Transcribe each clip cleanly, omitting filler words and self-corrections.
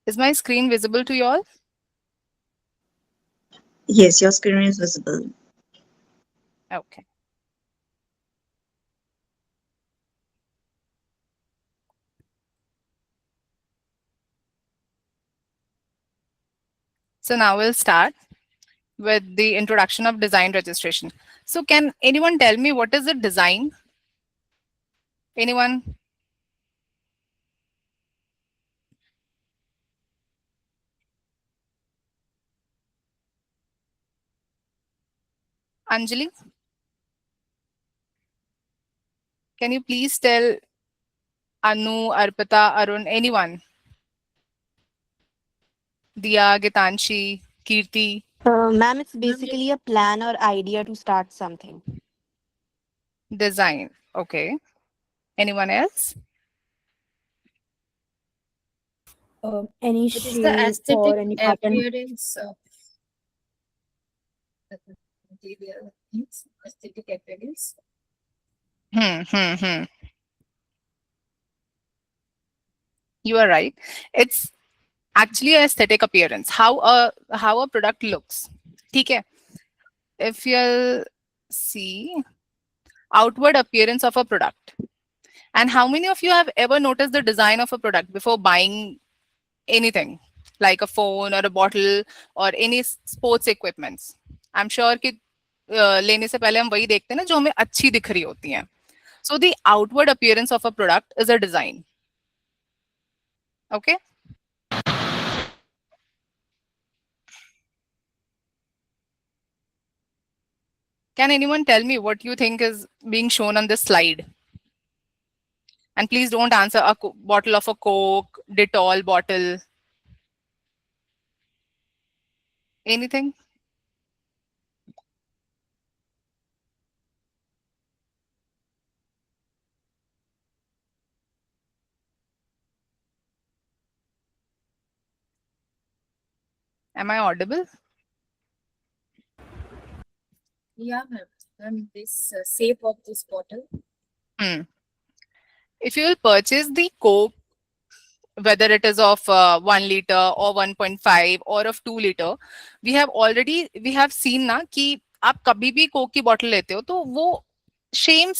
Is my screen visible to you all? Yes, your screen is visible. Okay. So now we'll start with the introduction of design registration. So can anyone tell me what is a design? Anyone? Anjali, can you please tell Anu, Arpita, Arun, anyone? Diya, Gitanshi, Kirti, Ma'am, it's basically a plan or idea to start something. design. Okay. Anyone else? Any It is the shape aesthetic or any pattern. appearance of the material things, aesthetic appearance. Hmm. You are right. It's actually an aesthetic appearance. How a product looks. Okay. If you'll see outward appearance of a product. And how many of you have ever noticed the design of a product before buying anything like a phone or a bottle or any sports equipments? I'm sure कि लेने से पहले हम वही देखते हैं ना जो हमें अच्छी दिख रही होती हैं. So the outward appearance of a product is a design. Okay. Can anyone tell me what you think is being shown on this slide? And please don't answer a bottle of a Coke, Dettol bottle, anything. Am I audible? Yeah, ma'am. This shape of this bottle. Hmm. If you will purchase the Coke, whether it is of 1 liter or 1.5 or of 2 liter, we have seen ना कि आप कभी भी Coke की bottle लेते हो तो वो सेम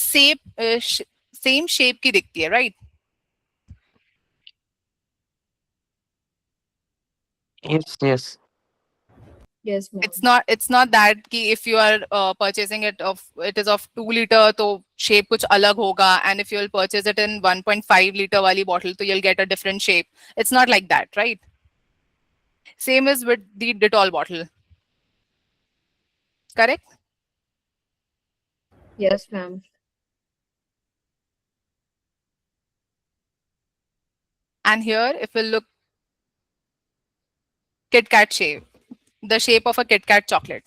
शेप की दिखती है, right? Yes, yes. Yes, ma'am. It's not that कि if you are purchasing it is of 2 liter तो shape कुछ अलग होगा, and if you will purchase it in 1.5 liter वाली bottle तो you'll get a different shape. It's not like that, right? Same is with the Dettol bottle, correct? Yes, ma'am. And here if we look Kit Kat shape, the shape of a Kit Kat chocolate.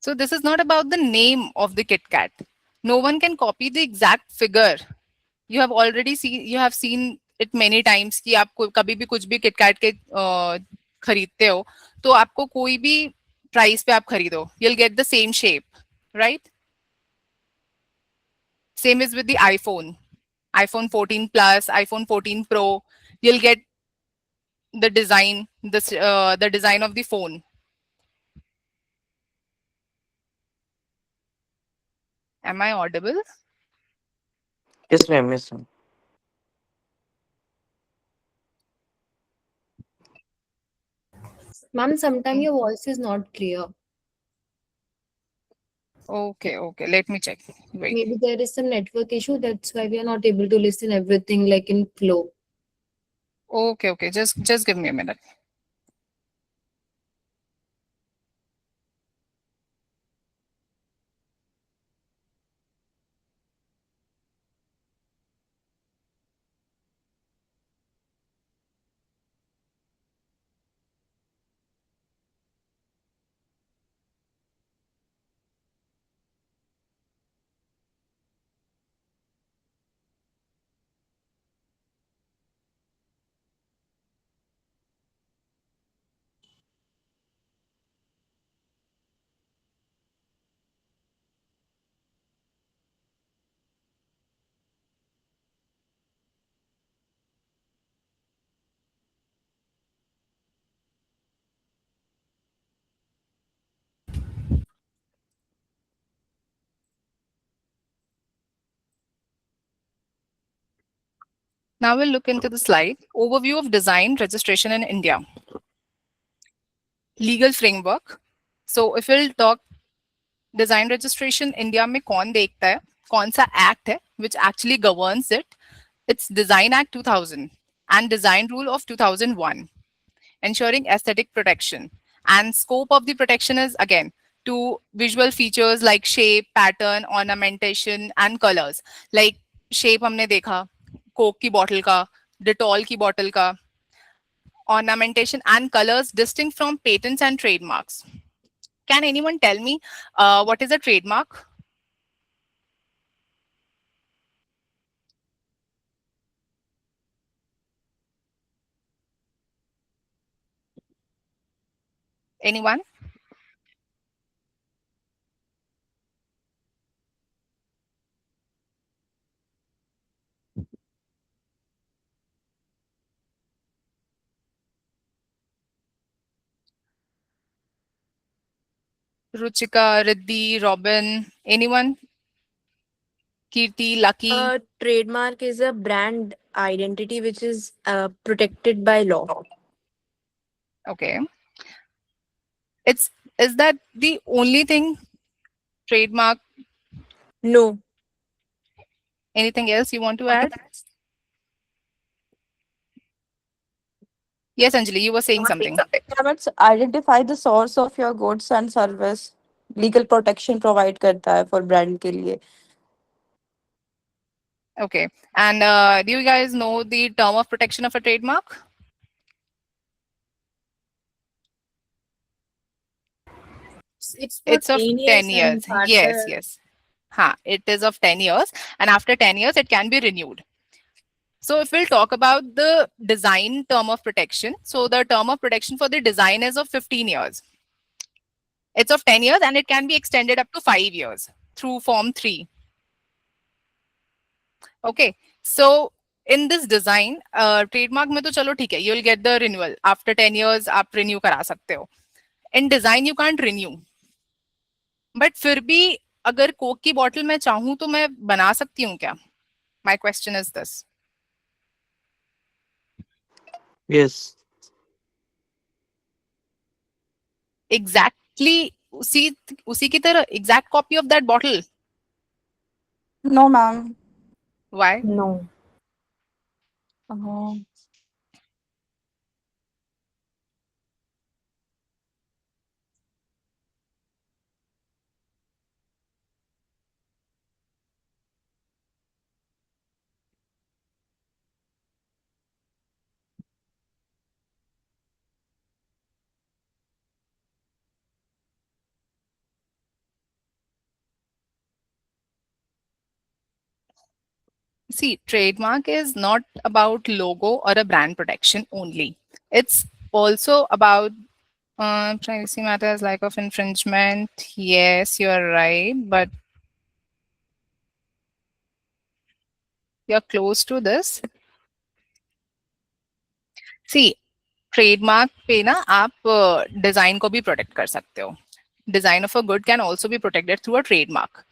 So this is not about the name of the Kit Kat. No one can copy the exact figure. You have seen it many times कि आप कभी भी कुछ भी KitKat के खरीदते हो तो आपको कोई भी प्राइस पे आप खरीदो, you'll get the same shape, right? Same is with the iPhone 14 Plus, iPhone 14 Pro. You'll get the design of the phone. Am I audible? Yes, ma'am. Yes, ma'am. Ma'am, sometimes your voice is not clear. Okay. Let me check. Wait. Maybe there is some network issue. That's why we are not able to listen everything like in flow. Okay. Just give me a minute. Now we'll look into the slide. Overview of design registration in India. Legal framework. So if we'll talk design registration, India में कौन देखता है? कौन सा act है which actually governs it? It's Design Act 2000 and Design Rule of 2001, ensuring aesthetic protection. And scope of the protection is again to visual features like shape, pattern, ornamentation, and colors. Like shape हमने देखा, Coke की bottle का, Dettol की bottle का, ornamentation and colors distinct from patents and trademarks. Can anyone tell me what is a trademark? Anyone? Ruchika, Riddhi, Robin, anyone? Kirti, Lucky. A trademark is a brand identity which is protected by law. Okay. Is that the only thing? Trademark? No. Anything else you want to add? Yes, Anjali, you were saying something. But identify the source of your goods and service. Legal protection provide करता है for brand के लिए. Okay. And do you guys know the term of protection of a trademark? It's of 10 years. Yes, yes. It is of 10 years. And after 10 years, it can be renewed. So if we'll talk about the design term of protection, so the term of protection for the design is of 15 years. It's of 10 years and it can be extended up to 5 years through Form 3. Okay, so in this design, trademark में तो चलो ठीक है, you'll get the renewal. After 10 years, आप renew करा सकते हो. In design, you can't renew. But फिर भी अगर कोक की बॉटल मैं चाहूँ तो मैं बना सकती हूँ क्या? My question is this. Yes. Exactly उसी की तरह exact copy of that bottle. No, ma'am. Why? No. See, trademark is not about logo or a brand protection only. It's also about privacy matters, lack of infringement. Yes, you're right, but you're close to this. See, trademark पे ना आप design को भी protect कर सकते हो. Design of a good can also be protected through a trademark.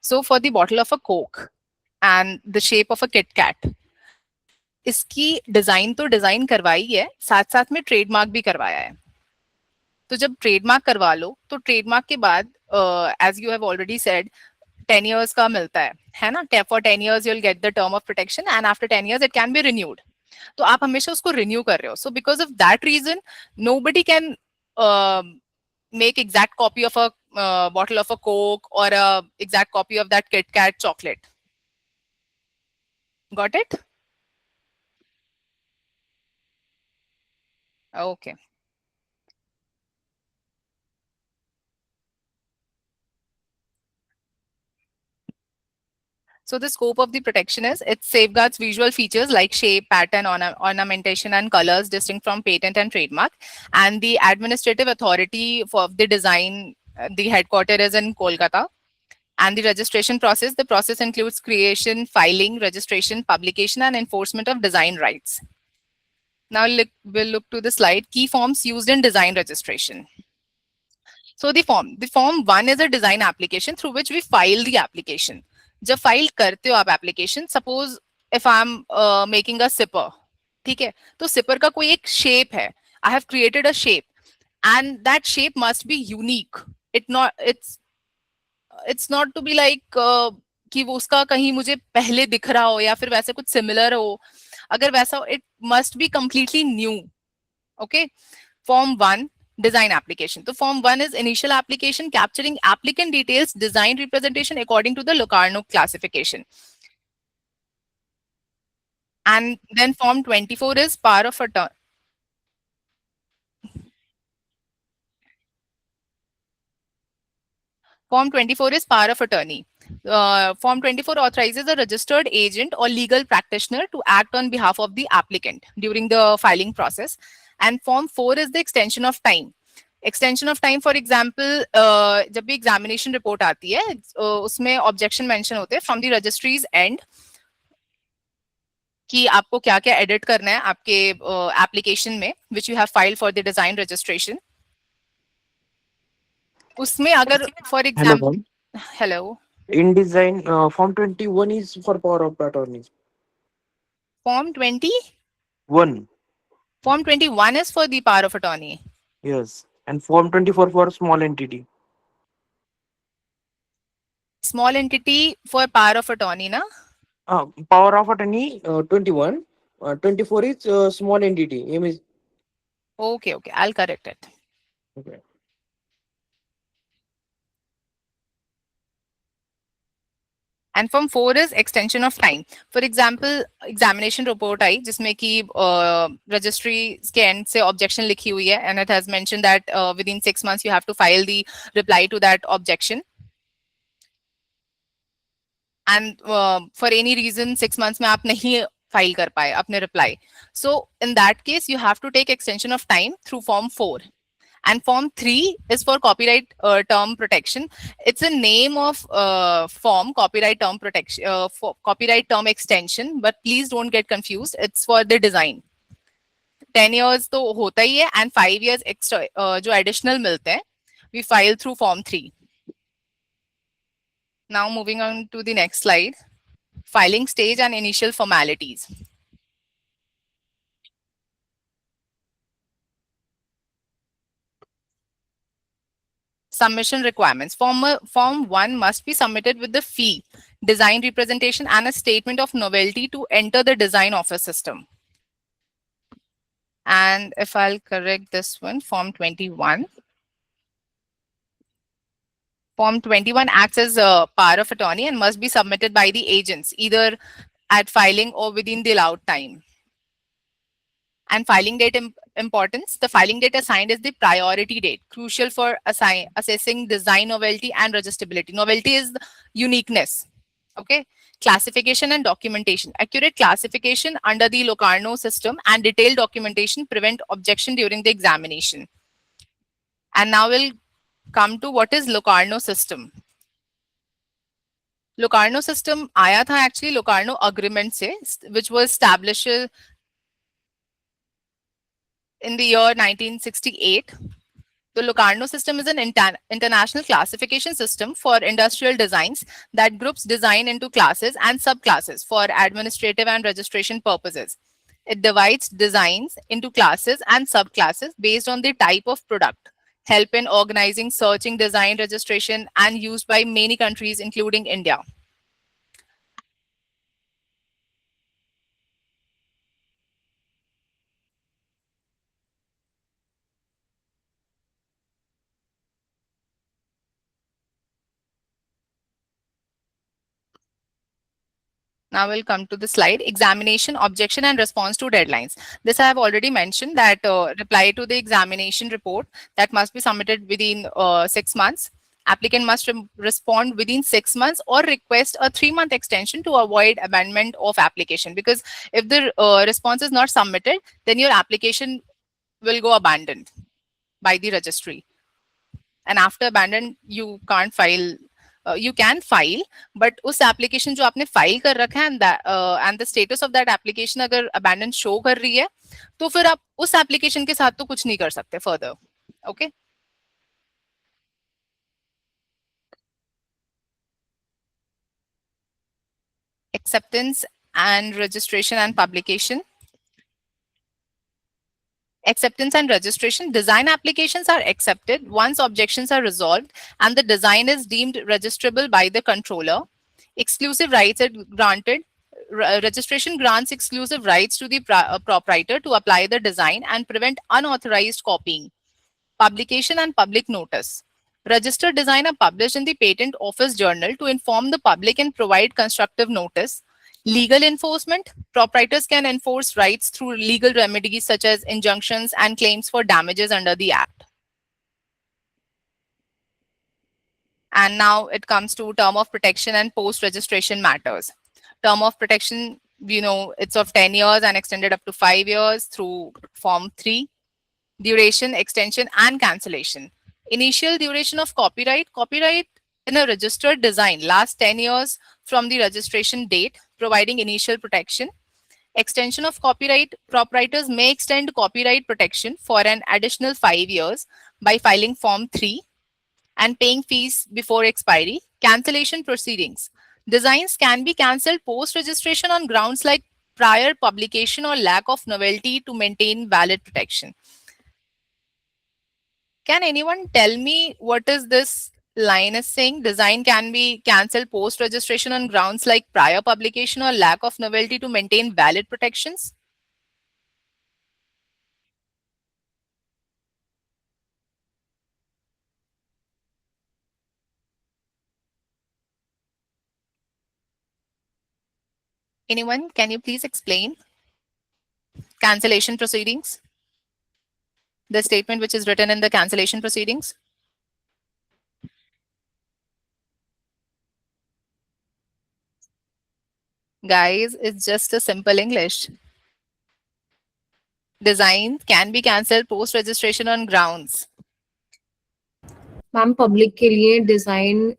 So for the bottle of a Coke and the shape of a Kit Kat, इसकी design तो डिजाइन करवाई है, साथ साथ में ट्रेडमार्क भी करवाया है. तो जब ट्रेडमार्क करवा लो तो ट्रेडमार्क के बाद as you have already said 10 years का मिलता है ना? For 10 years you'll get the term of protection and after 10 years it can be renewed. तो आप हमेशा उसको रिन्यू कर रहे हो. So because of that reason, nobody can make exact copy of a bottle of a Coke or a exact copy of that Kit Kat chocolate. Got it? Okay. So the scope of the protection is it safeguards visual features like shape, pattern, ornamentation, and colors distinct from patent and trademark. And the administrative authority for the design, the headquarters is in Kolkata. And the registration process, the process includes creation, filing, registration, publication, and enforcement of design rights. Now we'll look to the slide, key forms used in design registration. So the form 1 is a design application through which we file the application. जब file करते हो आप application, suppose if I'm making a zipper, ठीक है, तो zipper का कोई एक shape है. I have created a shape, and that shape must be unique. It's not to be like कि वो उसका कहीं मुझे पहले दिख रहा हो या फिर वैसे कुछ सिमिलर हो. अगर वैसा, it must be completely new. Okay. Form 1, design application. So form 1 is initial application capturing applicant details, design representation according to the Locarno classification. And then form 24 is power of attorney. Form 24 is power of attorney. Form 24 authorizes a registered agent or legal practitioner to act on behalf of the applicant during the filing process. And Form 4 is the extension of time. Extension of time, for example, जब भी examination report आती है, उसमें objection mention होते हैं from the registry's end कि आपको क्या क्या edit करना है आपके application में, which you have filed for the design registration. उसमें अगर for Hello, example, ma'am. hello. In design, Form 21 is for power of attorney. Form 20? 1. Form 21 is for the power of attorney. Yes. And Form 24 for small entity. Small entity for power of attorney, na? Power of attorney 21. 24 is small entity. Okay, okay. I'll correct it. Okay. And Form 4 is extension of time. For example, examination report आई जिसमें कि registry के end से objection लिखी हुई है, and it has mentioned that within 6 months you have to file the reply to that objection. And for any reason 6 months में आप नहीं file कर पाए अपने reply. So in that case you have to take extension of time through Form 4. And Form 3 is for copyright term protection. It's a name of form, copyright term protection, for copyright term extension, but please don't get confused. It's for the design. 10 years तो होता ही है, and 5 years extra जो additional मिलते हैं, we file through Form 3. Now moving on to the next slide, filing stage and initial formalities. Submission requirements. Form 1 must be submitted with the fee, design representation, and a statement of novelty to enter the design office system. And if I'll correct this one, Form 21. Form 21 acts as a power of attorney and must be submitted by the agents, either at filing or within the allowed time. And filing date importance, the filing date assigned is the priority date, crucial for assessing design novelty and registrability. Novelty is uniqueness. Okay. Classification and documentation. Accurate classification under the Locarno system and detailed documentation prevent objection during the examination. And now we'll come to what is Locarno system. Locarno system आया था actually Locarno agreement से, which was established in the year 1968. The Locarno system is an international classification system for industrial designs that groups design into classes and subclasses for administrative and registration purposes. It divides designs into classes and subclasses based on the type of product, help in organizing, searching, design, registration, and used by many countries, including India. Now we'll come to the slide, examination, objection, and response to deadlines. This I have already mentioned that reply to the examination report that must be submitted within 6 months. Applicant must respond within 6 months or request a 3-month extension to avoid abandonment of application. Because if the response is not submitted, then your application will go abandoned by the registry. And after abandon, you can't file. You can file, but उस application जो आपने file कर रखा है and the status of that application अगर abandoned show कर रही है, तो फिर आप उस application के साथ तो कुछ नहीं कर सकते further. Okay. Acceptance and registration and publication. Acceptance and registration. Design applications are accepted once objections are resolved and the design is deemed registrable by the controller. Exclusive rights are granted. Registration grants exclusive rights to the proprietor to apply the design and prevent unauthorized copying. Publication and public notice. Registered design are published in the Patent Office Journal to inform the public and provide constructive notice. Legal enforcement. Proprietors can enforce rights through legal remedies such as injunctions and claims for damages under the Act. And now it comes to term of protection and post-registration matters. Term of protection, it's of 10 years and extended up to 5 years through Form 3. Duration, extension, and cancellation. Initial duration of copyright. Copyright in a registered design lasts 10 years from the registration date, providing initial protection. Extension of copyright. Proprietors may extend copyright protection for an additional 5 years by filing Form 3 and paying fees before expiry. Cancellation proceedings. Designs can be cancelled post-registration on grounds like prior publication or lack of novelty to maintain valid protection. Can anyone tell me what is this line is saying? Design can be cancelled post-registration on grounds like prior publication or lack of novelty to maintain valid protections? Anyone, can you please explain? Cancellation proceedings? The statement which is written in the cancellation proceedings? Guys, it's just a simple English. Design can be cancelled post-registration on grounds. Ma'am public के लिए design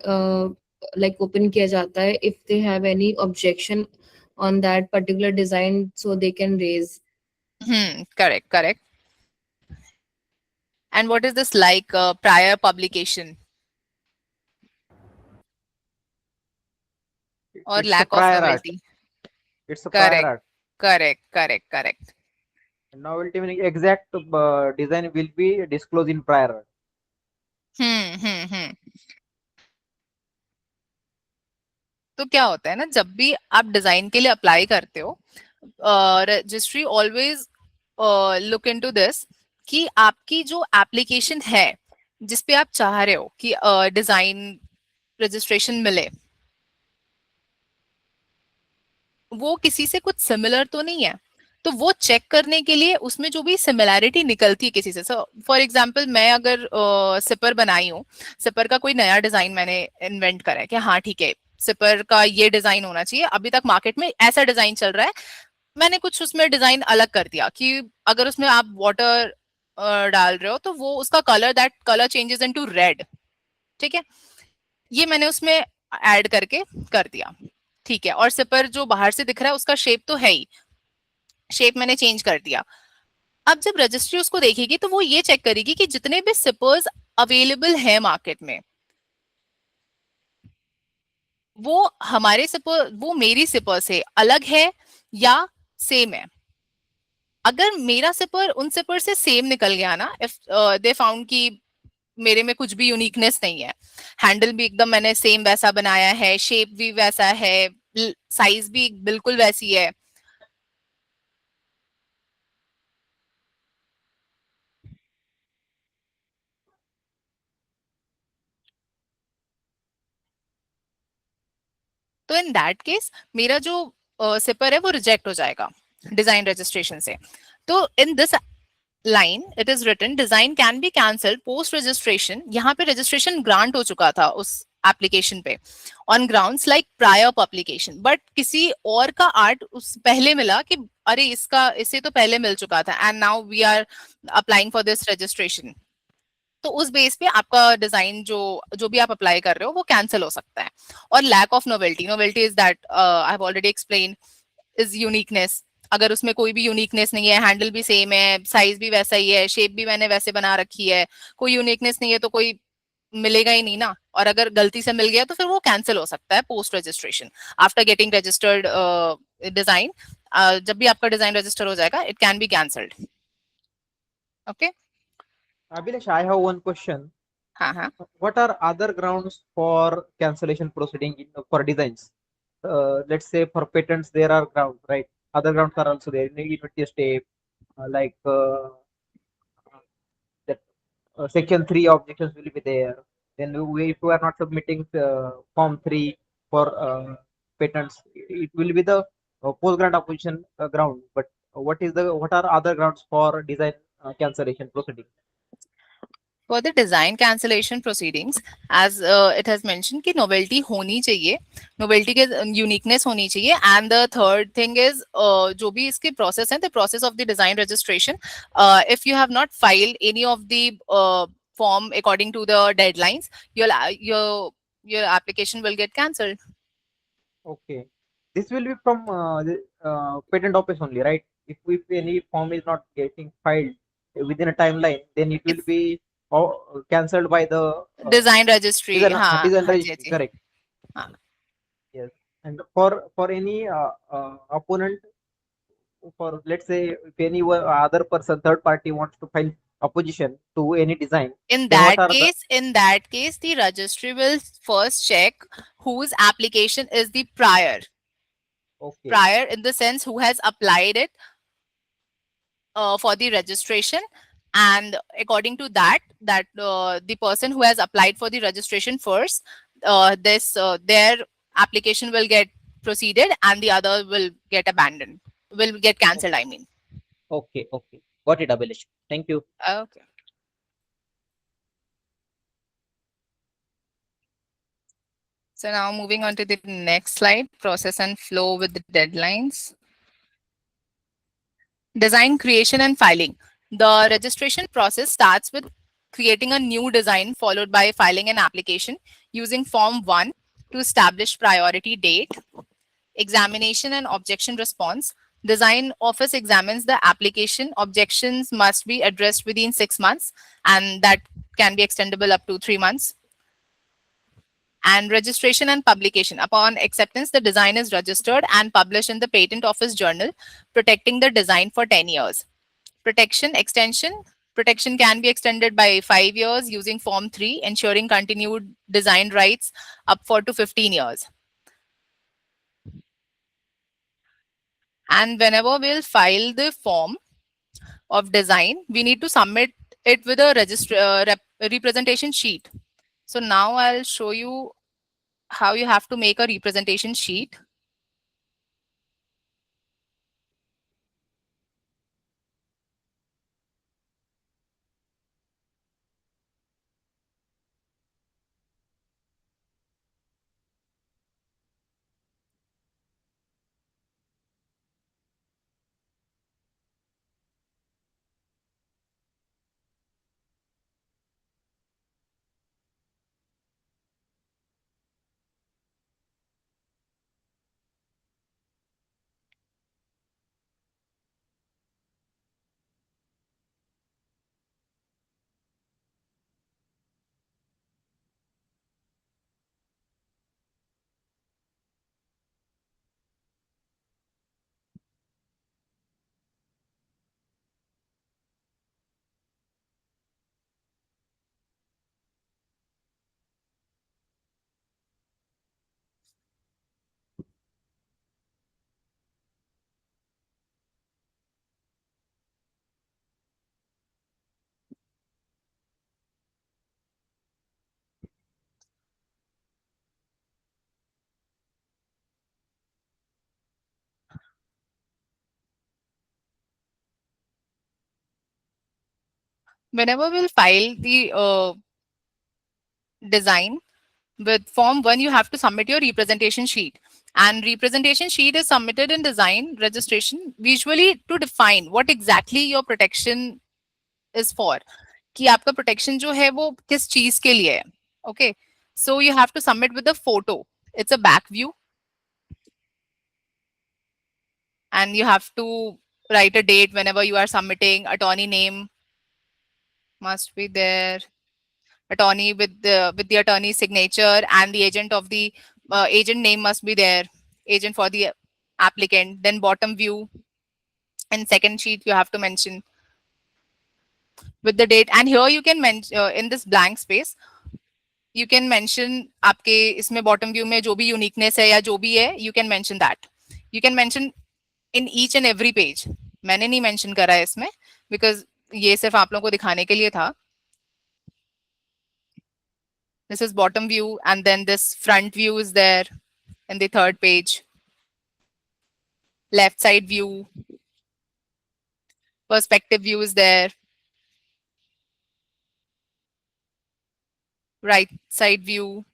like open किया जाता है if they have any objection on that particular design so they can raise. Correct. And what is this like prior publication? Or It's a lack of prior art. novelty? It's a Correct. prior art. Correct. Novelty meaning exact design will be disclosed in prior art. तो क्या होता है ना, जब भी आप design के लिए अप्लाई करते हो, registry always look into this कि आपकी जो एप्लीकेशन है जिसपे आप चाह रहे हो कि डिजाइन रजिस्ट्रेशन मिले, वो किसी से कुछ सिमिलर तो नहीं है. तो वो चेक करने के लिए उसमें जो भी सिमिलैरिटी निकलती है किसी से, फॉर एग्जांपल मैं अगर सिपर बनाई हूँ, सिपर का कोई नया डिजाइन मैंने इन्वेंट करा है कि हाँ ठीक है सिपर का ये डिजाइन होना चाहिए, अभी तक मार्केट में ऐसा डिजाइन चल रहा है, मैंने कुछ उसमें डिजाइन अलग कर दिया कि अगर उसमें आप वाटर डाल रहे हो तो वो उसका colour, that colour changes into red. ठीक है, ये मैंने उसमें ऐड करके कर दिया. ठीक है, और सिपर जो बाहर से दिख रहा है उसका शेप तो है ही, शेप मैंने चेंज कर दिया. अब जब रजिस्ट्री उसको देखेगी तो वो ये चेक करेगी कि जितने भी सिपर्स अवेलेबल है मार्केट में, वो हमारे सिपर, वो मेरी सिपर से अलग है या सेम है. अगर मेरा सिपर उन सिपर से सेम निकल गया ना, इफ दे फाउंड कि मेरे में कुछ भी यूनिकनेस नहीं है, हैंडल भी एकदम मैंने सेम वैसा बनाया है, शेप भी वैसा है, साइज भी बिल्कुल वैसी है, तो इन दैट केस मेरा जो सिपर है वो रिजेक्ट हो जाएगा डिजाइन रजिस्ट्रेशन से. तो in this line it is written design can be cancelled post registration. यहाँ पे रजिस्ट्रेशन ग्रांट हो चुका था उस एप्लीकेशन पे on grounds like prior publication, but किसी और का आर्ट उस पहले मिला कि अरे इससे तो पहले मिल चुका था and now we are applying for this registration. तो उस बेस पे आपका डिजाइन जो भी आप अप्लाई कर रहे हो वो कैंसिल हो सकता है. और lack of novelty is that I have already explain is uniqueness. अगर उसमें कोई भी यूनिकनेस नहीं है, हैंडल भी सेम है, साइज भी वैसा ही है, शेप भी मैंने वैसे बना रखी है, कोई यूनिकनेस नहीं है तो कोई मिलेगा ही नहीं ना. और अगर गलती से मिल गया तो फिर वो कैंसिल हो सकता है post registration after getting registered design, जब भी आपका डिजाइन रजिस्टर हो जाएगा, it can be cancelled. Okay. Abhilash, I have one question. हाँ. What are other grounds for cancellation proceeding for designs? Let's say for patents there are grounds, right? Other grounds are also there. Inventory stay, like that section 3 objections will be there. Then if we are not submitting form 3 for patents, it will be the post grant opposition ground. But what are other grounds for design cancellation proceeding? For the design cancellation proceedings, as it has mentioned कि novelty होनी चाहिए, novelty के uniqueness होनी चाहिए, and the third thing is जो भी इसके process है, the process of the design registration, if you have not filed any of the form according to the deadlines, your application will get cancelled. Okay, this will be from the patent office only, right? If any form is not getting filed within a timeline, then it will be cancelled by the Design registry, हाँ, design हाँ जी, registry, जी. correct? हाँ. Yes. And for any opponent, for let's say if any other person, third party wants to file opposition to any design, In then what that are the case, the registry will first check whose application is the prior. okay, Prior in the sense who has applied it for the registration, and according to that the person who has applied for the registration first, their application will get proceeded and the other will get abandoned, will get cancelled, I mean. okay, got it, Abhilash. Thank you. Okay. So now moving on to the next slide, process and flow with the deadlines. Design creation and filing. The registration process starts with creating a new design followed by filing an application using Form 1 to establish priority date, examination and objection response. Design office examines the application. Objections must be addressed within 6 months, and that can be extendable up to 3 months. And registration and publication. Upon acceptance, the design is registered and published in the Patent Office Journal, protecting the design for 10 years. Protection extension. Protection can be extended by 5 years using Form 3, ensuring continued design rights up to 15 years. And whenever we'll file the form of design, we need to submit it with a representation sheet. So now I'll show you how you have to make a representation sheet. Whenever we'll file the design with Form 1, you have to submit your representation sheet. And representation sheet is submitted in design registration, usually to define what exactly your protection is for. कि आपका protection जो है वो किस चीज के लिए है. Okay. So you have to submit with a photo. It's a back view. And you have to write a date whenever you are submitting. Attorney name must be there. Attorney with the attorney's signature, and the agent of the agent name must be there. Agent for the applicant, then bottom view. And second sheet you have to mention with the date. And here you can mention in this blank space you can mention आपके इसमें bottom view में जो भी uniqueness है या जो भी है you can mention that. You can mention in each and every page. मैंने नहीं mention करा है इसमें because ये सिर्फ आप लोगों को दिखाने के लिए था. This is bottom view and then this front view is there in the third page. Left side view. Perspective view is there. Right side view.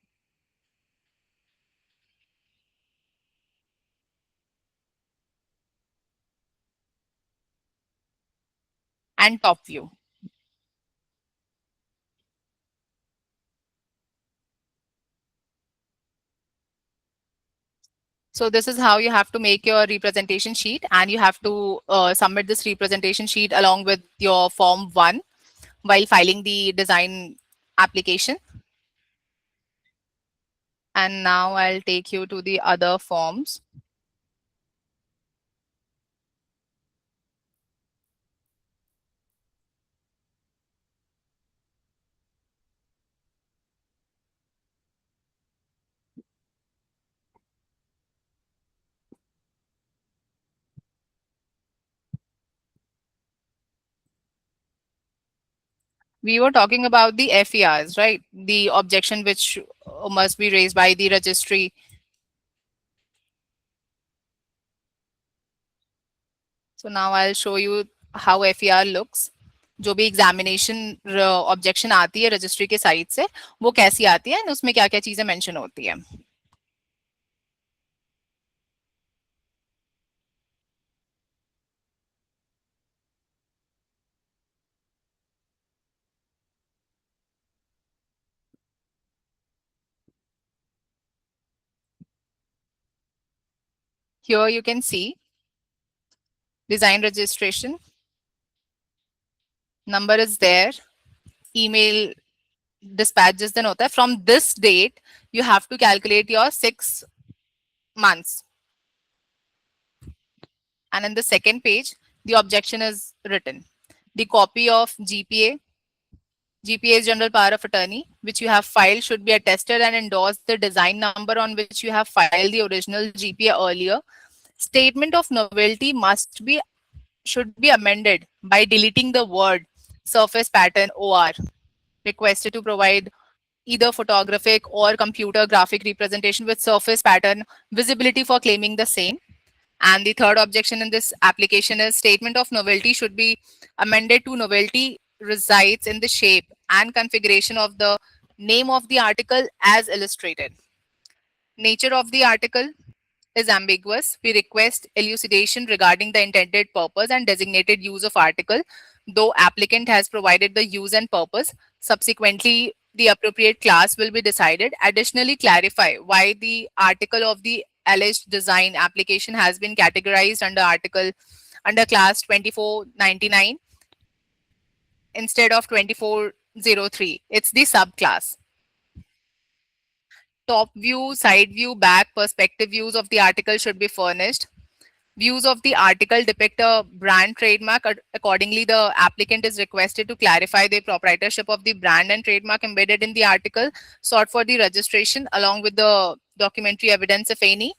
And top view. So this is how you have to make your representation sheet, and you have to submit this representation sheet along with your form 1 while filing the design application. And now I'll take you to the other forms. We were talking about the FERs, right? The objection which must be raised by the registry. So now I'll show you how FER looks. जो भी examination objection आती है registry के side से वो कैसी आती है, उसमें क्या क्या चीजें मेंशन होती है. Here you can see design registration. Number is there. Email dispatch जिस दिन होता है. From this date, you have to calculate your 6 months. And in the second page, the objection is written. The copy of GPA, GPA's general power of attorney, which you have filed should be attested and endorse the design number on which you have filed the original GPA earlier. Statement of novelty should be amended by deleting the word surface pattern OR. Requested to provide either photographic or computer graphic representation with surface pattern visibility for claiming the same. And the third objection in this application is statement of novelty should be amended to novelty resides in the shape and configuration of the name of the article as illustrated. Nature of the article is ambiguous. We request elucidation regarding the intended purpose and designated use of article, though applicant has provided the use and purpose. Subsequently, the appropriate class will be decided. Additionally, clarify why the article of the alleged design application has been categorized under class 2499 instead of 2403. It's the subclass. Top view, side view, back, perspective views of the article should be furnished. Views of the article depict a brand trademark. Accordingly, the applicant is requested to clarify the proprietorship of the brand and trademark embedded in the article, sought for the registration along with the documentary evidence, if any.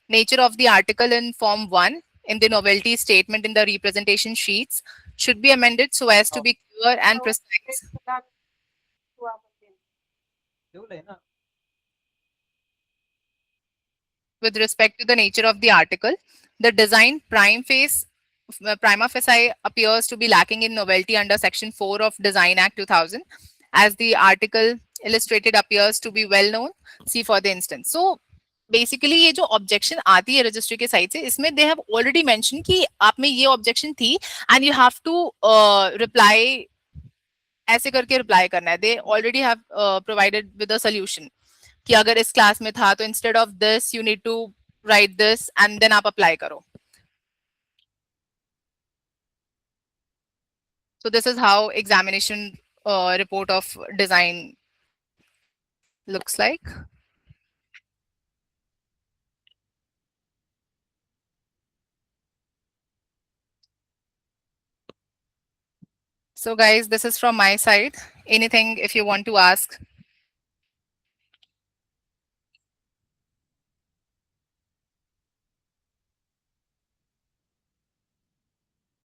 Nature of the article in Form 1 in the novelty statement in the representation sheets should be amended so as to be clear and precise. With respect to the nature of the article, the design prima facie appears to be lacking in novelty under Section 4 of Design Act 2000, as the article illustrated appears to be well known. See for the instance. So basically ये जो objection आती है registry के side से, इसमें they have already mention कि आप में ये ऑब्जेक्शन थी and you have to reply, ऐसे करके रिप्लाई करना है. They already have provided with a solution कि अगर इस क्लास में था तो instead of this you need to write this and then आप अप्लाई करो. So this is how examination report of design looks like. So guys, this is from my side. Anything if you want to ask,